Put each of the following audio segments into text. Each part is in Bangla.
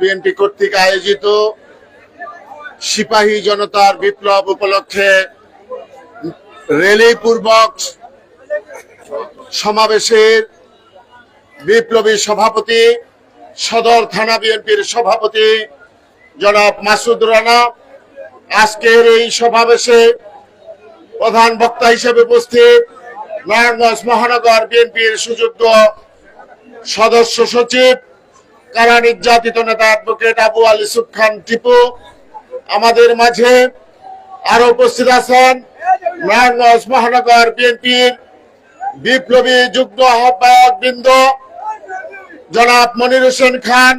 বিএনপি কর্তৃক আয়োজিত সিপাহী জনতার বিপ্লব উপলক্ষে র্যালি পূর্বক সমাবেশের বিপ্লবী সভাপতি, সদর থানা বিএনপির সভাপতি জনাব মাসুদ রানা আজকের এই সমাবেশে প্রধান বক্তা হিসেবে উপস্থিত নারায়ণগঞ্জ মহানগর বিএনপির সুযোগ্য সদস্য সচিব, কারা নির্যাতিত নেতা অ্যাডভোকেট আবু আলী ইউসুফ খান টিপু, আমাদের মাঝে আরো উপস্থিত আছেন নারায়ণগঞ্জ মহানগর বিএনপির বিপ্লবী যুগ্ম আহ্বায়ক বৃন্দ জনাব মনির হোসেন খান,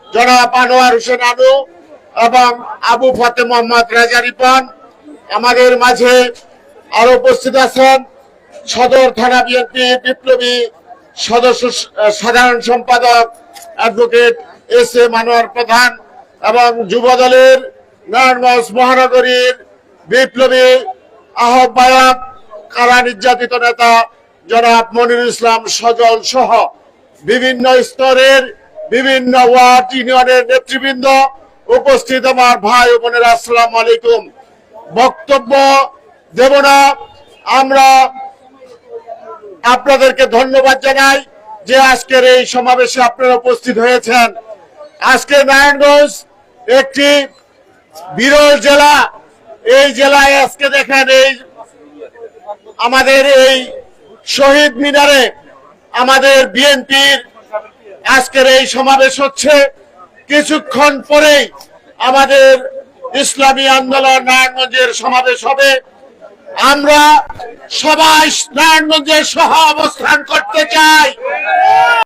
জনাব আনোয়ার হোসেন আনু এবং আবু ফাতে মোহাম্মদ রাজা রিপন। আমাদের মাঝে আরো উপস্থিত আছেন সদর থানা বিএনপি বিপ্লবী সদস্য সাধারণ সম্পাদক অ্যাডভোকেট এস এ মানোয়ার প্রধান এবং যুব দলের নারায়ণগঞ্জ মহানগরীর বিপ্লবী আহ্বায়ক, কারা নির্যাতিত নেতা জনাব মনিরুল ইসলাম সজল সহ বিভিন্ন স্তরের বিভিন্ন ওয়ার্ড ইউনিয়নের নেতৃবৃন্দ উপস্থিত আমার ভাই ও বোনেরা, আসসালামু আলাইকুম। বক্তব্য দেব না, আমরা আপনাদেরকে ধন্যবাদ জানাই যে আজকের এই সমাবেশে আপনারা উপস্থিত হয়েছেন। আজকে নারায়ণগঞ্জ একটি বিরল জেলা। এই জেলায় আজকে দেখেন এই আমাদের এই শহীদ মিনারে আমাদের বিএনপির আজকের এই সমাবেশ হচ্ছে। কিছুক্ষণ পরেই আমাদের ইসলামী আন্দোলন নারায়ণগঞ্জের সমাবেশ হবে। আমরা সবাই নারায়ণগঞ্জের সহ অবস্থান করতে চাই।